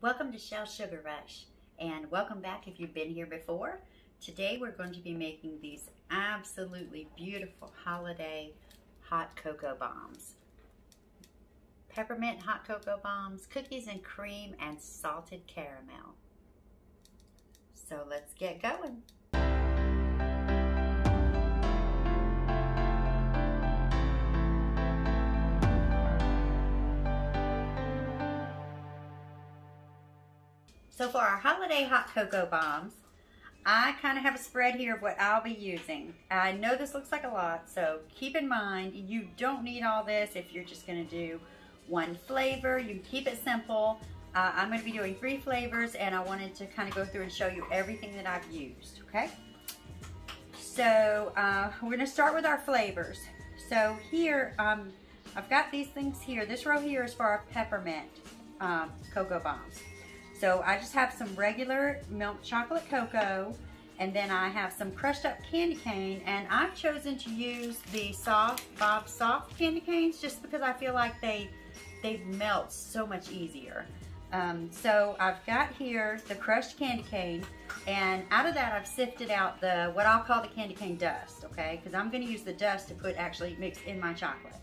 Welcome to Shell Sugar Rush, and welcome back if you've been here before. Today we're going to be making these absolutely beautiful holiday hot cocoa bombs. Peppermint hot cocoa bombs, cookies and cream, and salted caramel. So let's get going. So for our holiday hot cocoa bombs, I kind of have a spread here of what I'll be using. I know this looks like a lot, so keep in mind you don't need all this if you're just going to do one flavor. You can keep it simple. I'm going to be doing 3 flavors, and I wanted to kind of go through and show you everything that I've used, okay? So we're going to start with our flavors. So here, I've got these things here. This row here is for our peppermint cocoa bombs. So I just have some regular milk chocolate cocoa, and then I have some crushed up candy cane, and I've chosen to use the Bob Soft candy canes just because I feel like they melt so much easier. So I've got here the crushed candy cane, and out of that I've sifted out the what I'll call the candy cane dust, okay? Because I'm going to use the dust to actually mix in my chocolate.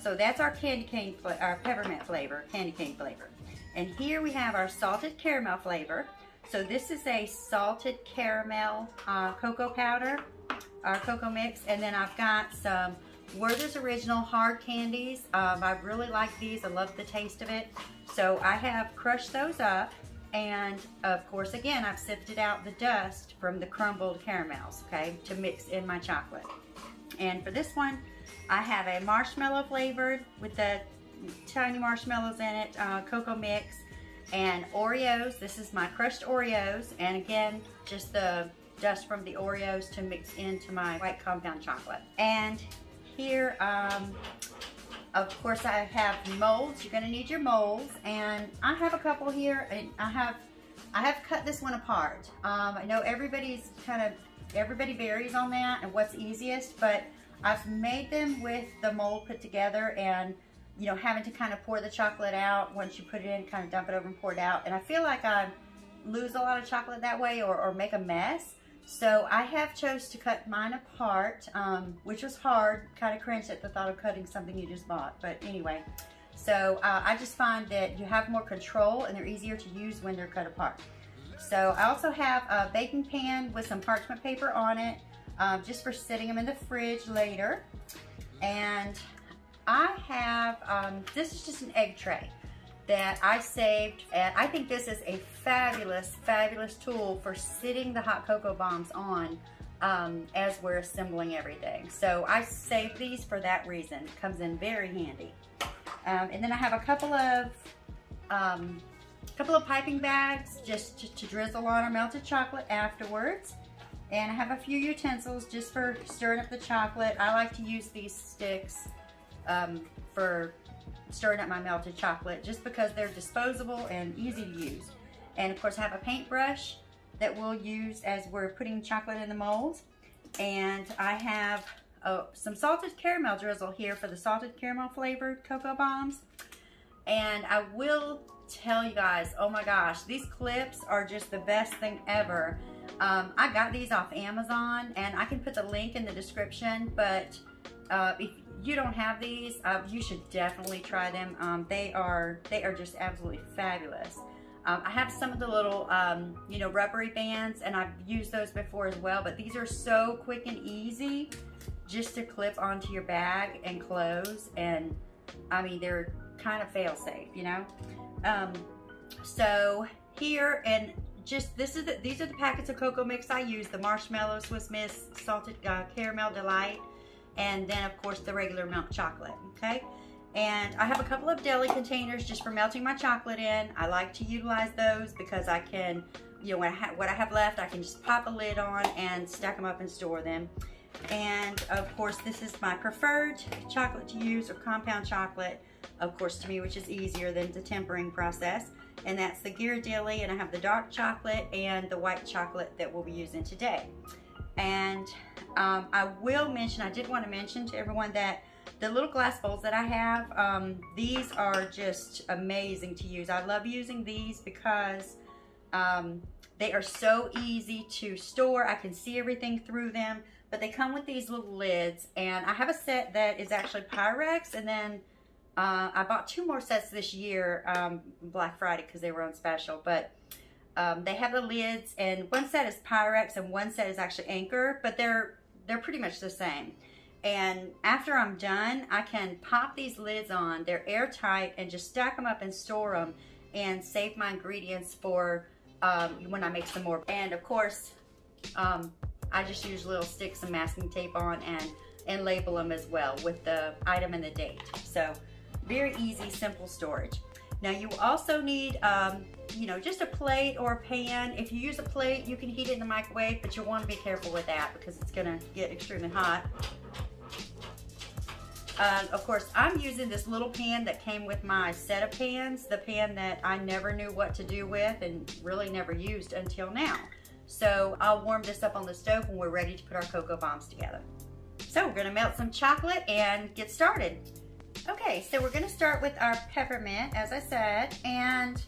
So that's our candy cane, our peppermint flavor, candy cane flavor. And here we have our salted caramel flavor. So this is a salted caramel cocoa powder, our cocoa mix. And then I've got some Werther's Original hard candies. I really like these. I love the taste of it. So I have crushed those up. And of course, again, I've sifted out the dust from the crumbled caramels, okay, to mix in my chocolate. And for this one, I have a marshmallow flavored with the tiny marshmallows in it, cocoa mix, and Oreos. This is my crushed Oreos, and again, just the dust from the Oreos to mix into my white compound chocolate. And here, of course, I have molds. You're going to need your molds, and I have a couple here, and I have cut this one apart. I know everybody varies on that and what's easiest, but I've made them with the mold put together, and you know, having to kind of pour the chocolate out once you put it in, kind of dump it over and pour it out. And I feel like I lose a lot of chocolate that way, or make a mess. So I have chose to cut mine apart, which was hard. Kind of cringed at the thought of cutting something you just bought. But anyway, so I just find that you have more control and they're easier to use when they're cut apart. So I also have a baking pan with some parchment paper on it, just for setting them in the fridge later. And I have, this is just an egg tray that I saved, and I think this is a fabulous, fabulous tool for sitting the hot cocoa bombs on as we're assembling everything. So I saved these for that reason. It comes in very handy. And then I have a couple of piping bags just to drizzle on our melted chocolate afterwards. And I have a few utensils just for stirring up the chocolate. I like to use these sticks for stirring up my melted chocolate just because they're disposable and easy to use. And of course I have a paintbrush that we'll use as we're putting chocolate in the molds. And I have some salted caramel drizzle here for the salted caramel flavored cocoa bombs. And I will tell you guys, oh my gosh, these clips are just the best thing ever. I got these off Amazon, and I can put the link in the description, but if you don't have these, you should definitely try them. They are just absolutely fabulous. I have some of the little, you know, rubbery bands, and I've used those before as well, but these are so quick and easy just to clip onto your bag and close, and I mean, they're kind of fail-safe, you know. So here, and just these are the packets of cocoa mix I use: the marshmallow, Swiss Miss, salted caramel delight, and then of course the regular milk chocolate, okay? And I have a couple of deli containers just for melting my chocolate in. I like to utilize those because I can, you know, what I have left, I can just pop a lid on and stack them up and store them. And of course this is my preferred chocolate to use, or compound chocolate, of course, to me, which is easier than the tempering process. And that's the Ghirardelli, and I have the dark chocolate and the white chocolate that we'll be using today. And I did want to mention to everyone that The little glass bowls that I have, these are just amazing to use. I love using these because they are so easy to store. I can see everything through them, but they come with these little lids, and I have a set that is actually Pyrex, and then I bought 2 more sets this year, Black Friday, because they were on special, but they have the lids, and one set is Pyrex and one set is actually Anchor, but they're pretty much the same. And after I'm done, I can pop these lids on. They're airtight, and just stack them up and store them and save my ingredients for when I make some more. And of course, I just use little sticks of masking tape on and label them as well with the item and the date. So very easy, simple storage. Now you also need, you know, just a plate or a pan. If you use a plate, you can heat it in the microwave, but you'll want to be careful with that because it's gonna get extremely hot. Of course, I'm using this little pan that came with my set of pans, the pan that I never knew what to do with and really never used until now. So I'll warm this up on the stove when we're ready to put our cocoa bombs together. So we're gonna melt some chocolate and get started. Okay, so we're gonna start with our peppermint, as I said, and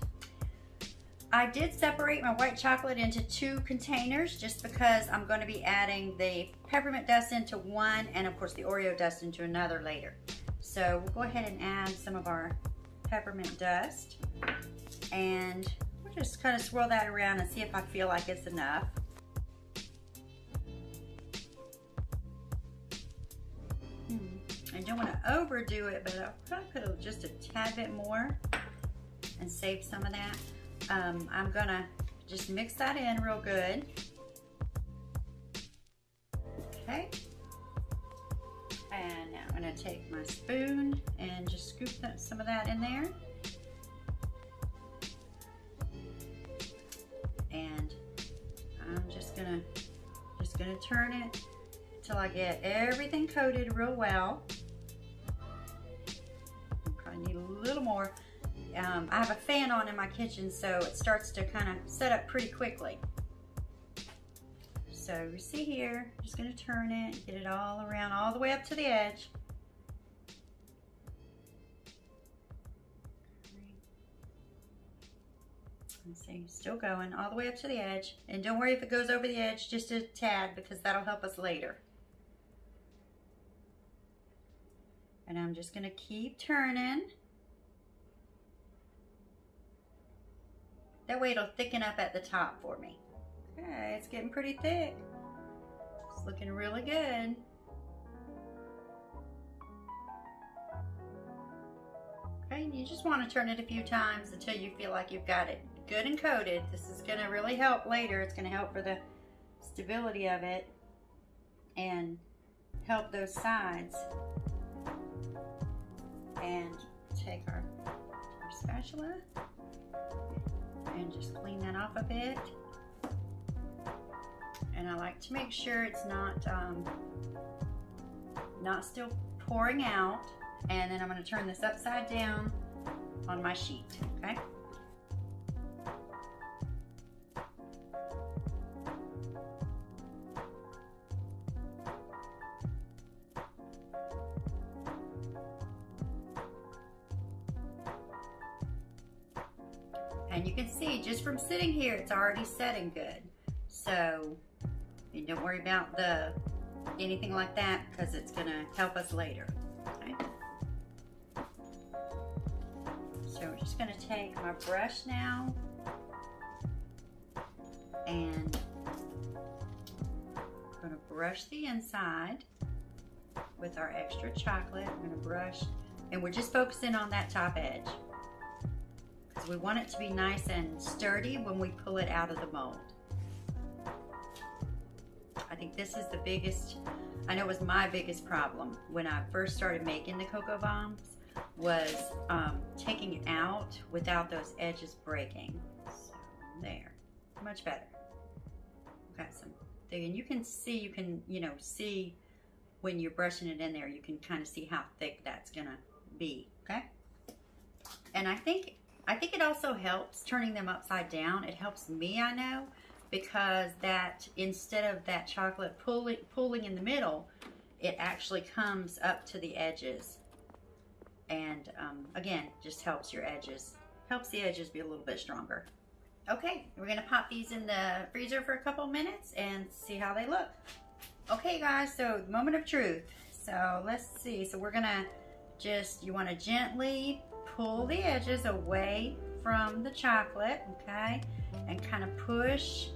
I did separate my white chocolate into 2 containers just because I'm going to be adding the peppermint dust into one and of course the Oreo dust into another later. So we'll go ahead and add some of our peppermint dust, and we'll just kind of swirl that around and see if I feel like it's enough. I don't want to overdo it, but I'll probably put just a tad bit more and save some of that. I'm gonna just mix that in real good. Okay. And now I'm gonna take my spoon and just scoop some of that in there. And I'm just gonna turn it till I get everything coated real well. Probably need a little more. I have a fan on in my kitchen, so it starts to kind of set up pretty quickly. So you see here, I'm just going to turn it, get it all around, all the way up to the edge. And see, still going all the way up to the edge. And don't worry if it goes over the edge just a tad, because that'll help us later. And I'm just going to keep turning. That way it'll thicken up at the top for me. Okay, it's getting pretty thick. It's looking really good. Okay, and you just want to turn it a few times until you feel like you've got it good and coated. This is going to really help later. It's going to help for the stability of it and help those sides. And take our spatula and just clean that off a bit. And I like to make sure it's not still pouring out. And then I'm going to turn this upside down on my sheet, okay? And you can see just from sitting here, it's already setting good. So you don't worry about anything like that, because it's gonna help us later. Okay? So we're just gonna take my brush now and I'm gonna brush the inside with our extra chocolate. I'm gonna brush, and we're just focusing on that top edge. We want it to be nice and sturdy when we pull it out of the mold. I think this is the biggest, I know it was my biggest problem when I first started making the cocoa bombs, was taking it out without those edges breaking. So there, much better. Got some thing, and you can see, see when you're brushing it in there, you can kind of see how thick that's gonna be, okay? And I think it also helps turning them upside down. It helps me, I know, because that instead of that chocolate pooling in the middle, it actually comes up to the edges. And again, just helps your edges, helps the edges be a little bit stronger. Okay, we're gonna pop these in the freezer for a couple minutes and see how they look. Okay guys, so moment of truth. So let's see, so we're gonna you wanna gently pull the edges away from the chocolate, okay? And kind of push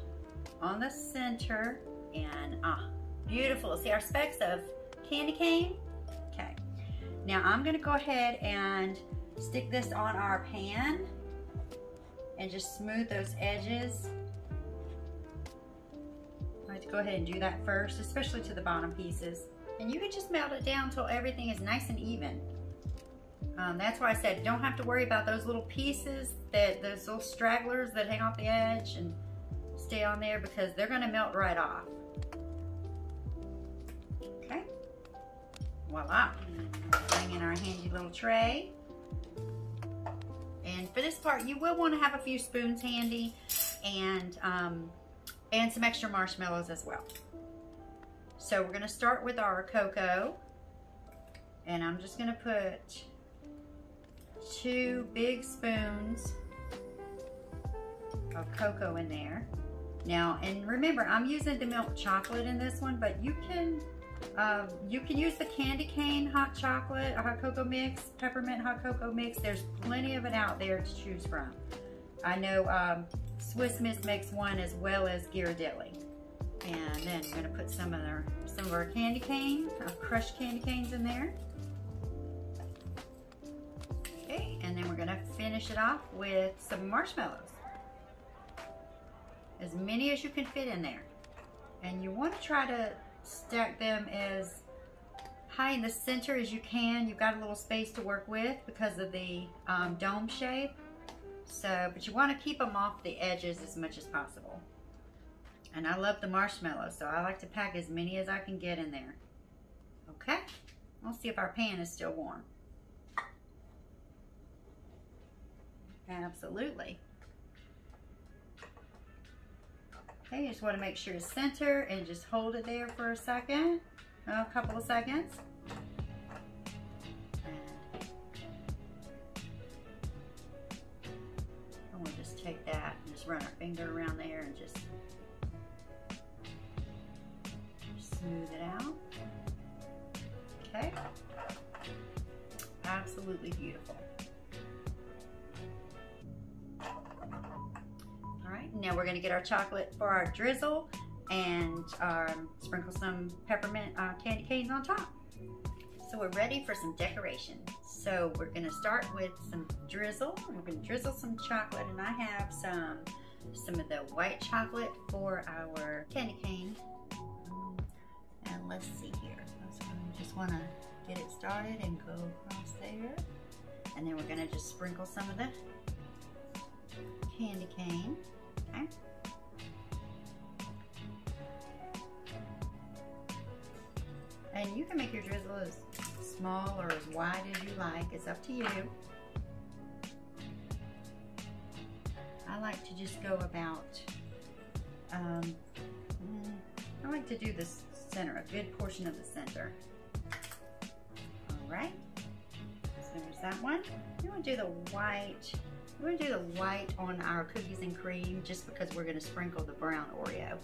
on the center and beautiful. See our specks of candy cane? Okay. Now I'm gonna go ahead and stick this on our pan and just smooth those edges. I like to go ahead and do that first, especially to the bottom pieces. And you can just melt it down until everything is nice and even. That's why I said don't have to worry about those little pieces, those little stragglers that hang off the edge and stay on there, because they're gonna melt right off. Okay, voila. Bring in our handy little tray. And for this part, you will want to have a few spoons handy and some extra marshmallows as well. So we're gonna start with our cocoa, and I'm just gonna put 2 big spoons of cocoa in there. Now, and remember, I'm using the milk chocolate in this one, but you can use the candy cane hot chocolate, hot cocoa mix, peppermint hot cocoa mix. There's plenty of it out there to choose from. I know Swiss Miss makes one, as well as Ghirardelli. And then I'm gonna put some of our candy cane, crushed candy canes in there. Okay, and then we're gonna finish it off with some marshmallows. As many as you can fit in there. And you want to try to stack them as high in the center as you can. You've got a little space to work with because of the dome shape. So, but you want to keep them off the edges as much as possible. And I love the marshmallows, so I like to pack as many as I can get in there. Okay, we'll see if our pan is still warm. Absolutely. Okay, you just want to make sure it's center and just hold it there for a second, a couple of seconds. And we'll just take that and just run our finger around there and just smooth it out. Okay, absolutely beautiful. Now we're going to get our chocolate for our drizzle and sprinkle some peppermint candy canes on top. So we're ready for some decoration. So we're going to start with some drizzle. We're going to drizzle some chocolate, and I have some of the white chocolate for our candy cane. And let's see here. So we just want to get it started and go across there. And then we're going to just sprinkle some of the candy cane. Okay. And you can make your drizzle as small or as wide as you like. It's up to you. I like to just go about, I like to do the center, a good portion of the center. All right, so there's that one. You want to do the white. We're going to do the white on our cookies and cream just because we're going to sprinkle the brown Oreo.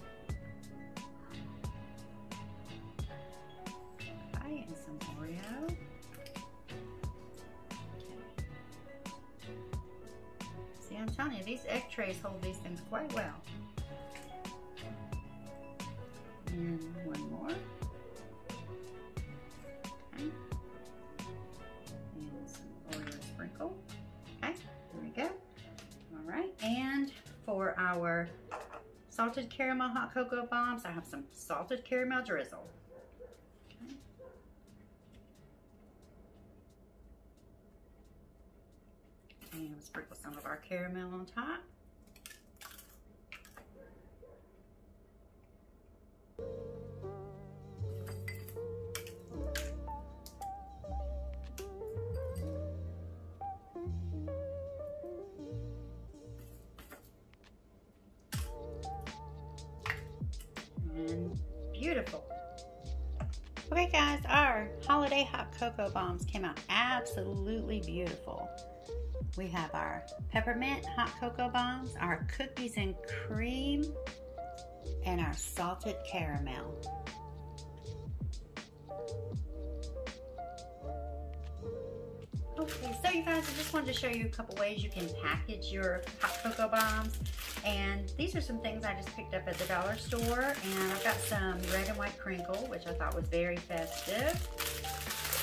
Okay, and some Oreo. Okay. See, I'm telling you, these egg trays hold these things quite well. And one more. Okay. And some Oreo sprinkle. Okay. There we go. All right, and for our salted caramel hot cocoa bombs, I have some salted caramel drizzle. Okay. And we'll sprinkle some of our caramel on top. Beautiful. Okay guys, our holiday hot cocoa bombs came out absolutely beautiful. We have our peppermint hot cocoa bombs, our cookies and cream, and our salted caramel. Okay, so you guys, I just wanted to show you a couple ways you can package your hot cocoa bombs. And these are some things I just picked up at the dollar store. And I've got some red and white crinkle, which I thought was very festive.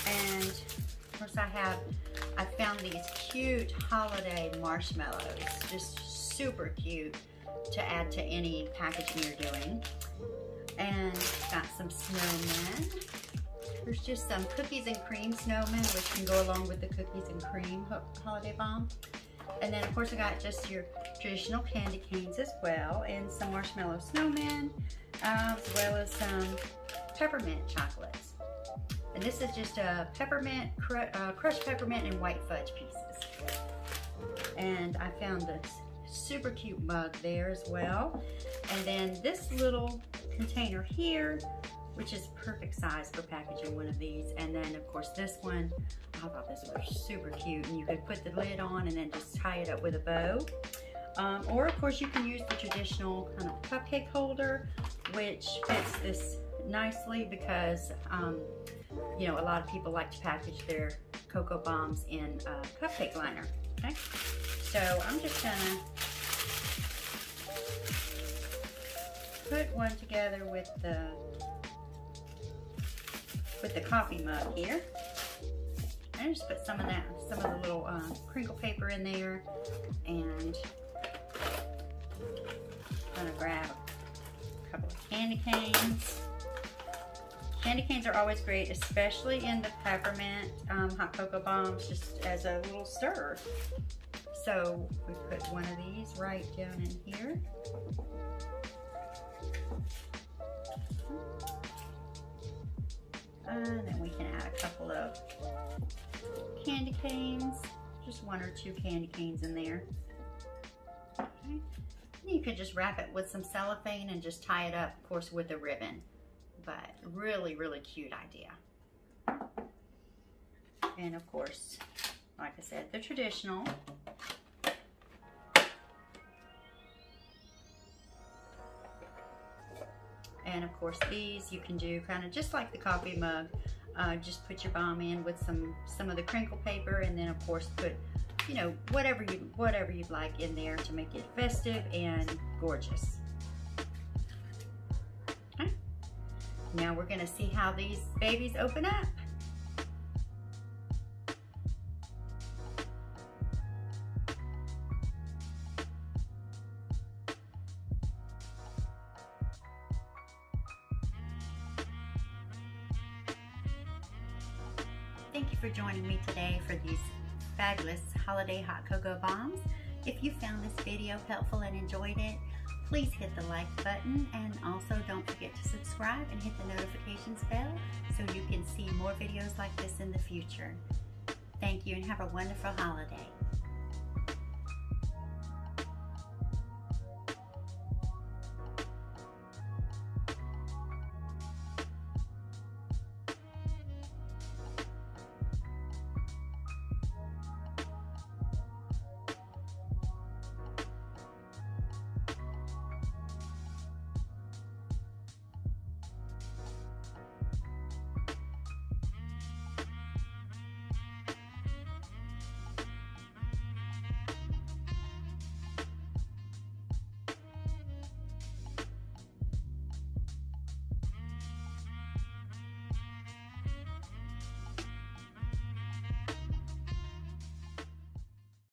And of course I found these cute holiday marshmallows, just super cute to add to any packaging you're doing. And got some snowmen. There's just some cookies and cream snowmen, which can go along with the cookies and cream holiday bomb. And then of course I got just your traditional candy canes as well, and some marshmallow snowmen, as well as some peppermint chocolates. And this is just a peppermint, crushed peppermint and white fudge pieces. And I found this super cute mug there as well. And then this little container here, which is perfect size for packaging one of these. And then of course this one, I thought this was super cute, and you could put the lid on and then just tie it up with a bow. Or of course you can use the traditional kind of cupcake holder, which fits this nicely because you know, a lot of people like to package their cocoa bombs in a cupcake liner. Okay, so I'm just gonna put one together with the coffee mug here. And just put some of the little crinkle paper in there, and I'm gonna grab a couple of candy canes. Candy canes are always great, especially in the peppermint hot cocoa bombs, just as a little stir. So we put one of these right down in here. And then we can add a couple of candy canes, just one or two candy canes in there. Okay. And you could just wrap it with some cellophane and just tie it up, of course, with a ribbon. But really, really cute idea. And of course, like I said, the traditional. And of course these you can do kind of just like the coffee mug. Just put your bomb in with some of the crinkle paper, and then of course put, you know, whatever you'd like in there to make it festive and gorgeous. Okay. Now we're gonna see how these babies open up. Thank you for joining me today for these fabulous holiday hot cocoa bombs. If you found this video helpful and enjoyed it, please hit the like button, and also don't forget to subscribe and hit the notifications bell so you can see more videos like this in the future. Thank you and have a wonderful holiday.